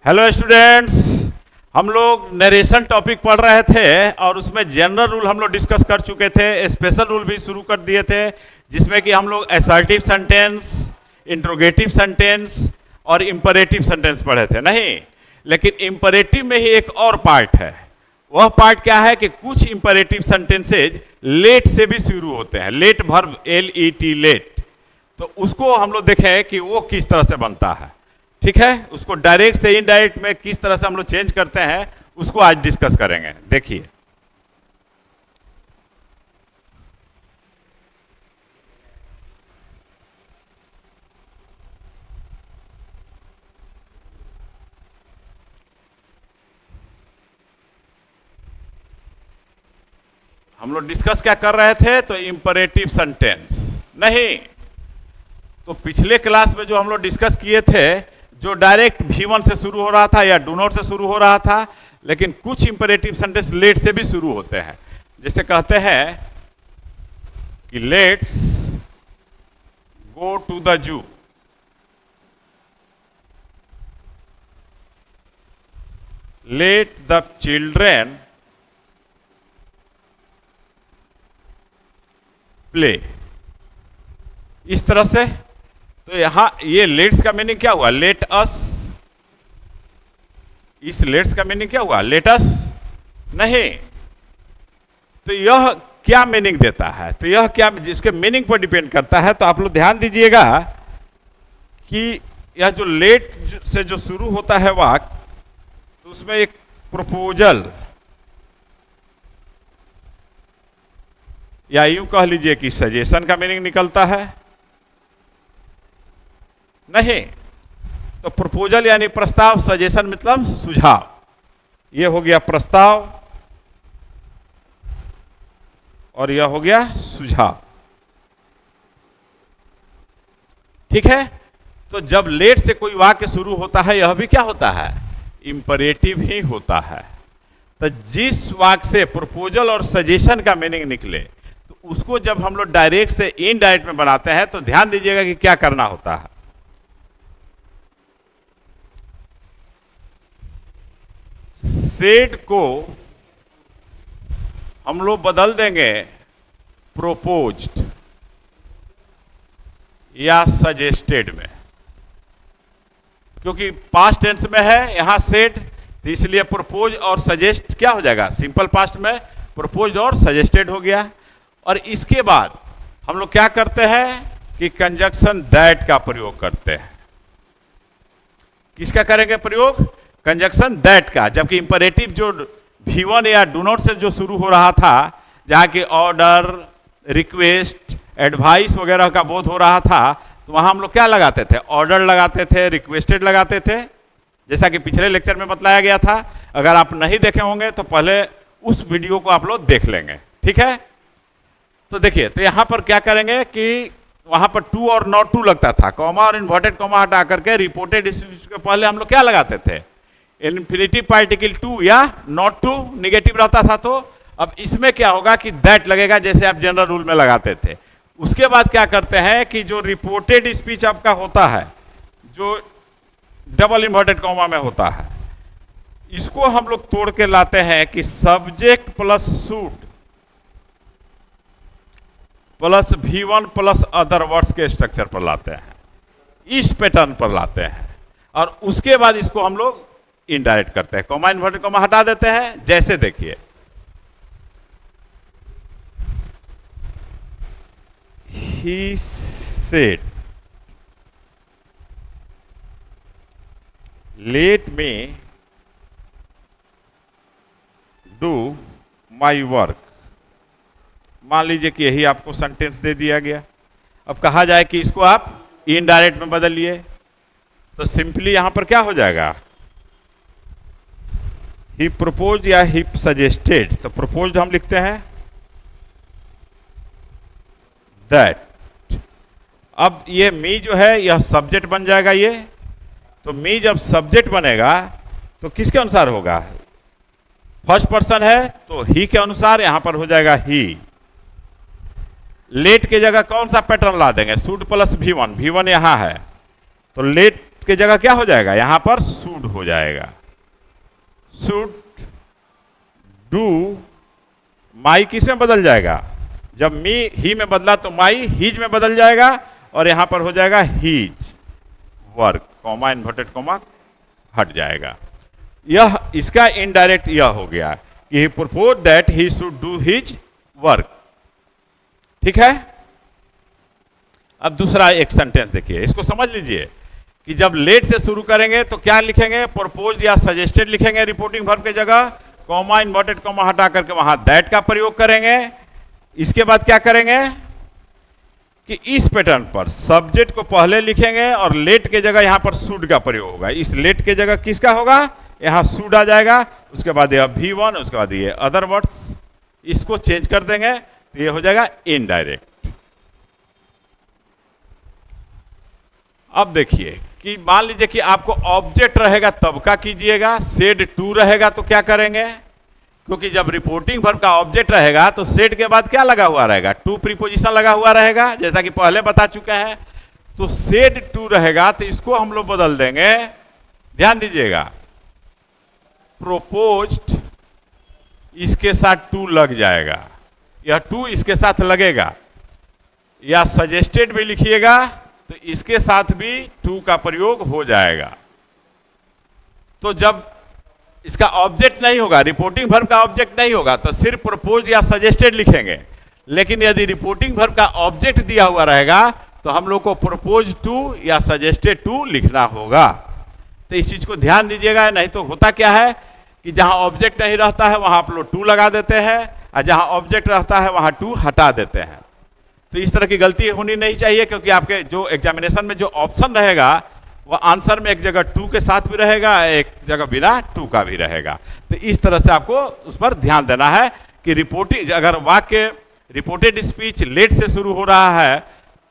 Hello students, हम लोग narration topic पढ़ रहे थे और उसमें जनरल रूल हम लोग डिस्कस कर चुके थे। स्पेशल रूल भी शुरू कर दिए थे जिसमें कि हम लोग असर्टिव सेंटेंस, इंट्रोगेटिव सेंटेंस और इंपरेटिव सेंटेंस पढ़े थे। नहीं, लेकिन इंपरेटिव में ही एक और पार्ट है। वह पार्ट क्या है कि कुछ इंपरेटिव सेंटेंसेज लेट से भी शुरू होते हैं। Let verb, LET, let. तो उसको हम लोग देखें कि वो किस तरह से बनता है। ठीक है, उसको डायरेक्ट से इनडायरेक्ट में किस तरह से हम लोग चेंज करते हैं उसको आज डिस्कस करेंगे। देखिए, हम लोग डिस्कस क्या कर रहे थे, तो इंपरेटिव सेंटेंस। नहीं, तो पिछले क्लास में जो हम लोग डिस्कस किए थे, जो डायरेक्ट V1 से शुरू हो रहा था या डू नॉट से शुरू हो रहा था, लेकिन कुछ इंपरेटिव सेंटेंस लेट से भी शुरू होते हैं। जैसे कहते हैं कि let's go to the zoo. Let the children play. इस तरह से। तो यहां ये लेट्स का मीनिंग क्या हुआ? Let us. इस लेट्स का मीनिंग क्या हुआ? Let us. नहीं, तो यह क्या मीनिंग देता है? तो यह क्या, जिसके मीनिंग पर डिपेंड करता है। तो आप लोग ध्यान दीजिएगा कि यह जो लेट से जो शुरू होता है वाक्य, तो उसमें एक प्रपोजल या यूं कह लीजिए कि सजेशन का मीनिंग निकलता है। नहीं, तो प्रपोजल यानी प्रस्ताव, सजेशन मतलब सुझाव। ये हो गया प्रस्ताव और यह हो गया सुझाव। ठीक है, तो जब लेट से कोई वाक्य शुरू होता है, यह भी क्या होता है? इंपरेटिव ही होता है। तो जिस वाक्य से प्रपोजल और सजेशन का मीनिंग निकले, तो उसको जब हम लोग डायरेक्ट से इनडायरेक्ट में बनाते हैं, तो ध्यान दीजिएगा कि क्या करना होता है। सेड को हम लोग बदल देंगे प्रोपोज्ड या सजेस्टेड में, क्योंकि पास्ट टेंस में है यहां सेड, तो इसलिए प्रोपोज और सजेस्ट क्या हो जाएगा? सिंपल पास्ट में प्रोपोज और सजेस्टेड हो गया। और इसके बाद हम लोग क्या करते हैं कि कंजक्शन दैट का प्रयोग करते हैं। किसका करेंगे प्रयोग? कंजक्शन दैट का। जबकि इंपरेटिव जो V1 या डू नॉट से जो शुरू हो रहा था, जहाँ की ऑर्डर, रिक्वेस्ट, एडवाइस वगैरह का बोध हो रहा था, तो वहाँ हम लोग क्या लगाते थे? ऑर्डर लगाते थे, रिक्वेस्टेड लगाते थे, जैसा कि पिछले लेक्चर में बताया गया था। अगर आप नहीं देखे होंगे तो पहले उस वीडियो को आप लोग देख लेंगे। ठीक है, तो देखिए, तो यहाँ पर क्या करेंगे कि वहाँ पर टू और नॉट टू लगता था, कॉमा और इन्वर्टेड कॉमा हटा करके रिपोर्टेड के पहले हम लोग क्या लगाते थे? इन्फिनिटिव पार्टिकल टू या नॉट टू निगेटिव रहता था। तो अब इसमें क्या होगा कि दैट लगेगा, जैसे आप जनरल रूल में लगाते थे। उसके बाद क्या करते हैं कि जो रिपोर्टेड स्पीच आपका होता है, जो डबल इन्वर्टेड कॉमा में होता है, इसको हम लोग तोड़ के लाते हैं कि subject plus suit plus V1 plus other words के स्ट्रक्चर पर लाते हैं, इस पैटर्न पर लाते हैं। और उसके बाद इसको हम लोग इनडायरेक्ट करते हैं, कॉमा इन्वर्टेड कॉमा हटा देते हैं। जैसे देखिए, he said let me do my work. मान लीजिए कि यही आपको सेंटेंस दे दिया गया। अब कहा जाए कि इसको आप इनडायरेक्ट में बदलिए, तो सिंपली यहां पर क्या हो जाएगा? ही प्रपोज या ही सजेस्टेड। तो प्रपोज हम लिखते हैं दैट। अब ये मी जो है यह सब्जेक्ट बन जाएगा ये। तो मी जब सब्जेक्ट बनेगा तो किसके अनुसार होगा? फर्स्ट पर्सन है तो ही के अनुसार यहां पर हो जाएगा ही। लेट के जगह कौन सा पैटर्न ला देंगे? Should plus V1। V1 यहां है, तो लेट की जगह क्या हो जाएगा? यहां पर शुड हो जाएगा। शुड डू माई किस में बदल जाएगा? जब मी ही में बदला तो माई हीज में बदल जाएगा, और यहां पर हो जाएगा his work, comma inverted comma हट जाएगा। यह इसका इनडायरेक्ट यह हो गया कि he propose that he should do his work. ठीक है। अब दूसरा एक सेंटेंस देखिए, इसको समझ लीजिए कि जब लेट से शुरू करेंगे तो क्या लिखेंगे? प्रपोज या सजेस्टेड लिखेंगे रिपोर्टिंग वर्ब के जगह, कॉमा इन्वर्टेड कॉमा हटा करके वहां दैट का प्रयोग करेंगे। इसके बाद क्या करेंगे कि इस पैटर्न पर सब्जेक्ट को पहले लिखेंगे और लेट के जगह यहां पर शुड का प्रयोग होगा। इस लेट के जगह किसका होगा? यहां शुड आ जाएगा, उसके बाद यह V1, उसके बाद ये अदर वर्ड्स, इसको चेंज कर देंगे तो ये हो जाएगा इनडायरेक्ट। अब देखिए कि मान लीजिए कि आपको ऑब्जेक्ट रहेगा तब का कीजिएगा, सेड टू रहेगा तो क्या करेंगे? क्योंकि जब रिपोर्टिंग वर्ब का ऑब्जेक्ट रहेगा तो सेड के बाद क्या लगा हुआ रहेगा? टू प्रीपोजिशन लगा हुआ रहेगा, जैसा कि पहले बता चुके हैं। तो सेड टू रहेगा तो इसको हम लोग बदल देंगे, ध्यान दीजिएगा, प्रोपोज्ड इसके साथ टू लग जाएगा, यह टू इसके साथ लगेगा, या सजेस्टेड भी लिखिएगा तो इसके साथ भी टू का प्रयोग हो जाएगा। तो जब इसका ऑब्जेक्ट नहीं होगा, रिपोर्टिंग वर्ब का ऑब्जेक्ट नहीं होगा, तो सिर्फ प्रपोज या सजेस्टेड लिखेंगे। लेकिन यदि रिपोर्टिंग वर्ब का ऑब्जेक्ट दिया हुआ रहेगा तो हम लोग को प्रपोज टू या सजेस्टेड टू लिखना होगा। तो इस चीज को ध्यान दीजिएगा, नहीं तो होता क्या है कि जहां ऑब्जेक्ट नहीं रहता है वहां आप लोग टू लगा देते हैं, और जहां ऑब्जेक्ट रहता है वहां टू हटा देते हैं। तो इस तरह की गलती होनी नहीं चाहिए, क्योंकि आपके जो एग्जामिनेशन में जो ऑप्शन रहेगा वह आंसर में एक जगह टू के साथ भी रहेगा, एक जगह बिना टू का भी रहेगा। तो इस तरह से आपको उस पर ध्यान देना है कि रिपोर्टिंग, अगर वाक्य रिपोर्टेड स्पीच लेट से शुरू हो रहा है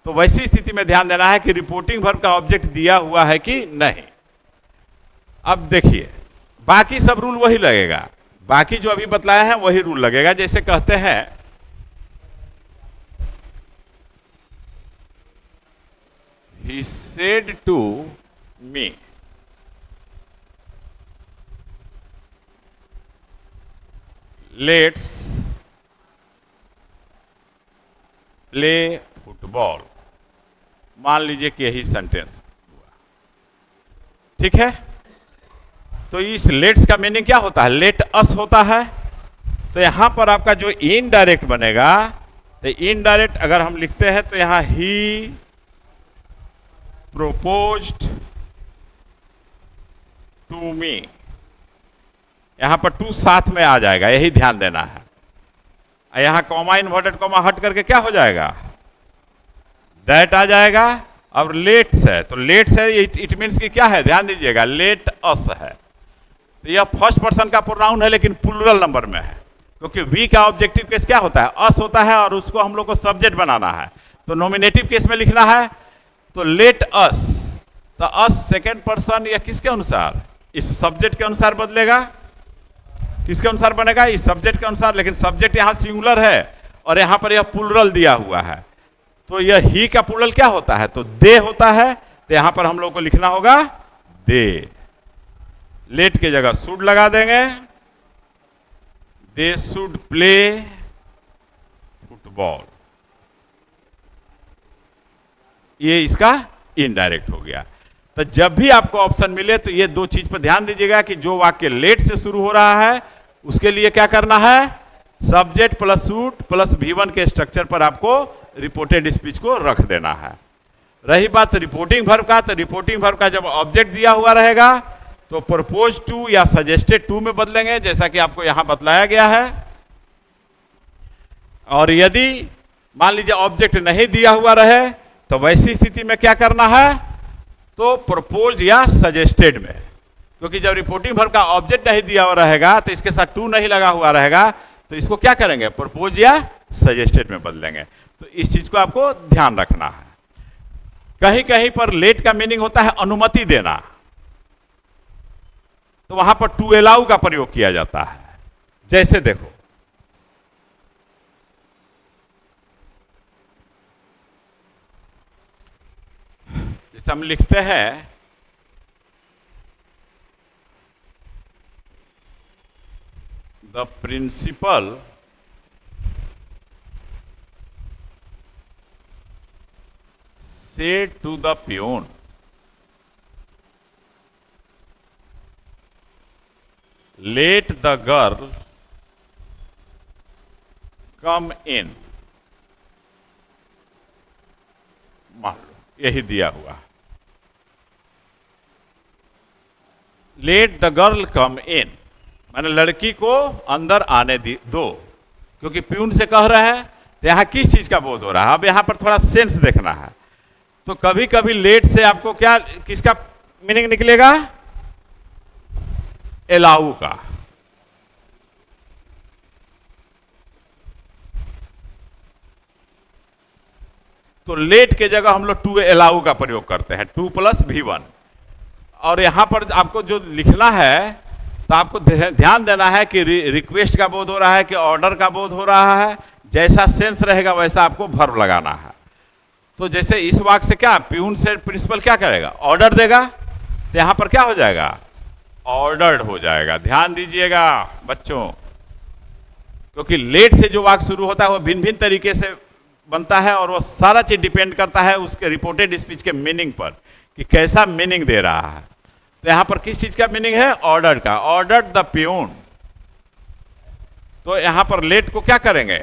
तो वैसी स्थिति में ध्यान देना है कि रिपोर्टिंग वर्ब का ऑब्जेक्ट दिया हुआ है कि नहीं। अब देखिए बाकी सब रूल वही लगेगा, बाकी जो अभी बतलाया है वही रूल लगेगा। जैसे कहते हैं he said to me, let's play football। मान लीजिए कि यही सेंटेंस हुआ, ठीक है। तो इस लेट्स का मीनिंग क्या होता है? लेट अस होता है। तो यहां पर आपका जो इनडायरेक्ट बनेगा, तो इनडायरेक्ट अगर हम लिखते हैं तो यहां ही proposed to me, यहां पर टू साथ में आ जाएगा, यही ध्यान देना है। यहां कॉमा इन्वर्टेड कॉमा हट करके क्या हो जाएगा? दैट आ जाएगा। अब लेट्स है तो लेट्स है, इट मीन्स कि क्या है? ध्यान दीजिएगा, लेट अस है। तो यह फर्स्ट पर्सन का प्रोनाउन है लेकिन प्लूरल नंबर में है, क्योंकि वी का ऑब्जेक्टिव केस क्या होता है? अस होता है, और उसको हम लोग को सब्जेक्ट बनाना है। तो नॉमिनेटिव केस में लिखना है तो लेट अस, तो अस सेकेंड पर्सन या किसके अनुसार? इस सब्जेक्ट के अनुसार बदलेगा। किसके अनुसार बनेगा? इस सब्जेक्ट के अनुसार। लेकिन सब्जेक्ट यहां सिंगुलर है और यहां पर यह प्लूरल दिया हुआ है, तो यह ही का प्लूरल क्या होता है? तो दे होता है। तो यहां पर हम लोग को लिखना होगा दे। लेट के जगह शुड लगा देंगे, दे शुड प्ले फुटबॉल। ये इसका इनडायरेक्ट हो गया। तो जब भी आपको ऑप्शन मिले तो ये दो चीज पर ध्यान दीजिएगा कि जो वाक्य लेट से शुरू हो रहा है उसके लिए क्या करना है? Subject plus should plus V1 के स्ट्रक्चर पर आपको रिपोर्टेड स्पीच को रख देना है। रही बात रिपोर्टिंग वर्ब का, तो रिपोर्टिंग वर्ब का जब ऑब्जेक्ट दिया हुआ रहेगा तो प्रपोज टू या सजेस्टेड टू में बदलेंगे, जैसा कि आपको यहां बतलाया गया है। और यदि मान लीजिए ऑब्जेक्ट नहीं दिया हुआ रहे तो वैसी स्थिति में क्या करना है? तो प्रपोज या सजेस्टेड में, क्योंकि जब रिपोर्टिंग वर्ब का ऑब्जेक्ट नहीं दिया हुआ रहेगा तो इसके साथ टू नहीं लगा हुआ रहेगा, तो इसको क्या करेंगे? प्रपोज या सजेस्टेड में बदलेंगे। तो इस चीज को आपको ध्यान रखना है। कहीं कहीं पर लेट का मीनिंग होता है अनुमति देना, तो वहां पर टू अलाउ का प्रयोग किया जाता है। जैसे देखो, जैसे हम लिखते हैं the principal said to the peon, let the girl come in. मान लो यही दिया हुआ, लेट द गर्ल कम इन, माने लड़की को अंदर आने दो, क्योंकि प्यून से कह रहे हैं तो यहां किस चीज का बोध हो रहा है। अब यहां पर थोड़ा सेंस देखना है। तो कभी कभी लेट से आपको क्या, किसका मीनिंग निकलेगा? एलाऊ का। तो लेट के जगह हम लोग टू एलाऊ का प्रयोग करते हैं, 2 + V1। और यहां पर आपको जो लिखना है तो आपको ध्यान देना है कि रिक्वेस्ट का बोध हो रहा है कि ऑर्डर का बोध हो रहा है। जैसा सेंस रहेगा वैसा आपको वर्ब लगाना है। तो जैसे इस वाक्य से क्या, प्यून से प्रिंसिपल क्या करेगा? ऑर्डर देगा। तो यहां पर क्या हो जाएगा? ऑर्डर्ड हो जाएगा। ध्यान दीजिएगा बच्चों, क्योंकि लेट से जो वाक्य शुरू होता है वो भिन्न भिन्न तरीके से बनता है और वो सारा चीज डिपेंड करता है उसके रिपोर्टेड स्पीच के मीनिंग पर कि कैसा मीनिंग दे रहा है। तो यहां पर किस चीज का मीनिंग है? ऑर्डर्ड का। Ordered the peon. तो यहां पर लेट को क्या करेंगे?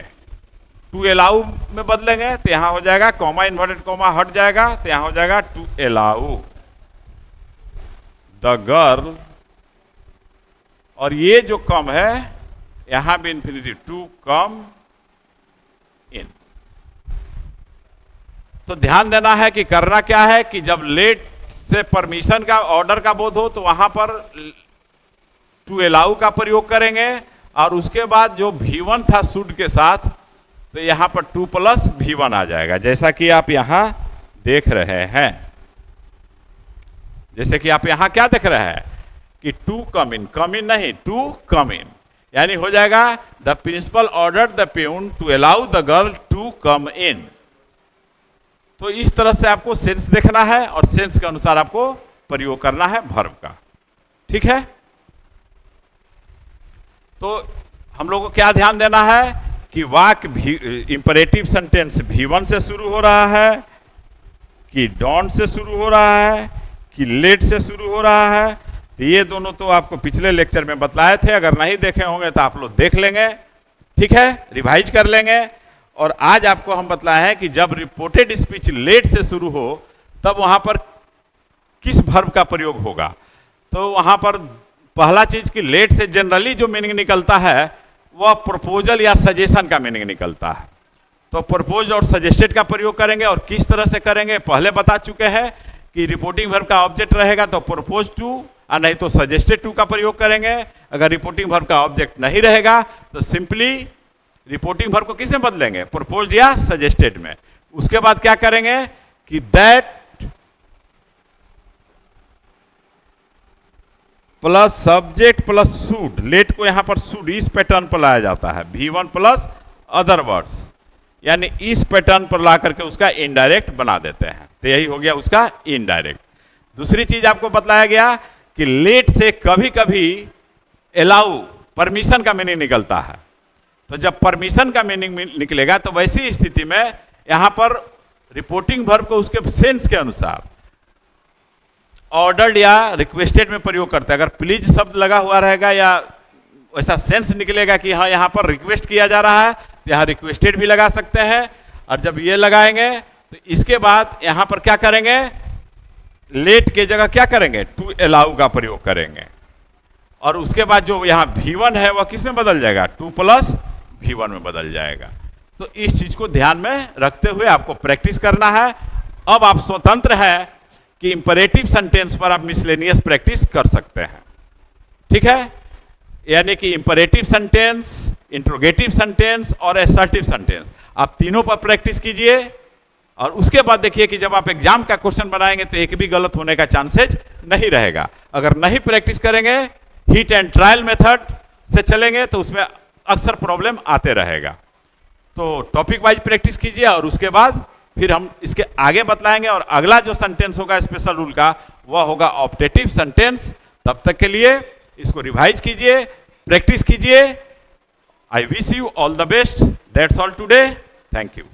टू एलाउ में बदलेंगे। तो यहां हो जाएगा कॉमा, इन्वर्टेड कॉमा हट जाएगा, तो यहां हो जाएगा टू एलाउ द गर्ल। और ये जो कम है यहां भी इंफिनिटिव, टू कम इन। तो ध्यान देना है कि करना क्या है कि जब लेट से परमिशन का, ऑर्डर का बोध हो तो वहां पर टू एलाउ का प्रयोग करेंगे। और उसके बाद जो V1 था शुड के साथ, तो यहां पर 2 + V1 आ जाएगा, जैसा कि आप यहां देख रहे हैं। जैसे कि आप यहां क्या देख रहे हैं कि टू कम इन नहीं, टू कम इन, यानी हो जाएगा the principal order the peon to allow the girl to come in. तो इस तरह से आपको सेंस देखना है और सेंस के अनुसार आपको प्रयोग करना है वर्ब का। ठीक है? तो हम लोग को क्या ध्यान देना है कि वाक्य इंपरेटिव सेंटेंस V1 से शुरू हो रहा है, कि डोंट से शुरू हो रहा है, कि लेट से शुरू हो रहा है। तो ये दोनों तो आपको पिछले लेक्चर में बतलाए थे, अगर नहीं देखे होंगे तो आप लोग देख लेंगे। ठीक है? रिवाइज कर लेंगे। और आज आपको हम बतलाए हैं कि जब रिपोर्टेड स्पीच लेट से शुरू हो तब वहां पर किस वर्ब का प्रयोग होगा। तो वहां पर पहला चीज कि लेट से जनरली जो मीनिंग निकलता है वह प्रपोजल या सजेशन का मीनिंग निकलता है। तो प्रपोज और सजेस्टेड का प्रयोग करेंगे। और किस तरह से करेंगे पहले बता चुके हैं कि रिपोर्टिंग वर्ब का ऑब्जेक्ट रहेगा तो प्रपोज टू, और नहीं तो सजेस्टेड टू का प्रयोग करेंगे। अगर रिपोर्टिंग वर्ब का ऑब्जेक्ट नहीं रहेगा तो सिंपली रिपोर्टिंग वर्ब को किस में बदलेंगे? प्रपोज्ड या सजेस्टेड में। उसके बाद क्या करेंगे कि that plus subject plus should, let को यहां पर शुड इस पैटर्न पर लाया जाता है, V1 + अदर वर्ड्स, यानी इस पैटर्न पर ला करके उसका इनडायरेक्ट बना देते हैं। तो यही हो गया उसका इनडायरेक्ट। दूसरी चीज आपको बतलाया गया कि लेट से कभी कभी अलाउ, परमिशन का मीनिंग निकलता है। तो जब परमिशन का मीनिंग निकलेगा तो वैसी स्थिति में यहां पर रिपोर्टिंग वर्ब को उसके सेंस के अनुसार ऑर्डर्ड या रिक्वेस्टेड में प्रयोग करते हैं। अगर प्लीज शब्द लगा हुआ रहेगा या वैसा सेंस निकलेगा कि हाँ यहां पर रिक्वेस्ट किया जा रहा है तो यहां रिक्वेस्टेड भी लगा सकते हैं। और जब ये लगाएंगे तो इसके बाद यहां पर क्या करेंगे? लेट के जगह क्या करेंगे? टू अलाउ का प्रयोग करेंगे। और उसके बाद जो यहां V1 है वह किस में बदल जाएगा? 2 + V1 में बदल जाएगा। तो इस चीज को ध्यान में रखते हुए आपको प्रैक्टिस करना है। अब आप स्वतंत्र हैं कि इंपरेटिव सेंटेंस पर आप मिसलेनियस प्रैक्टिस कर सकते हैं। ठीक है? यानी कि इंपरेटिव सेंटेंस, इंट्रोगेटिव सेंटेंस और असर्टिव सेंटेंस, आप तीनों पर प्रैक्टिस कीजिए। और उसके बाद देखिए कि जब आप एग्जाम का क्वेश्चन बनाएंगे तो एक भी गलत होने का चांसेज नहीं रहेगा। अगर नहीं प्रैक्टिस करेंगे, हिट एंड ट्रायल मेथड से चलेंगे तो उसमें अक्सर प्रॉब्लम आते रहेगा। तो टॉपिक वाइज प्रैक्टिस कीजिए और उसके बाद फिर हम इसके आगे बतलाएंगे। और अगला जो सेंटेंस होगा स्पेशल रूल का वह होगा ऑप्टेटिव सेंटेंस। तब तक के लिए इसको रिवाइज कीजिए, प्रैक्टिस कीजिए, I wish you all the best. That's all today. Thank you.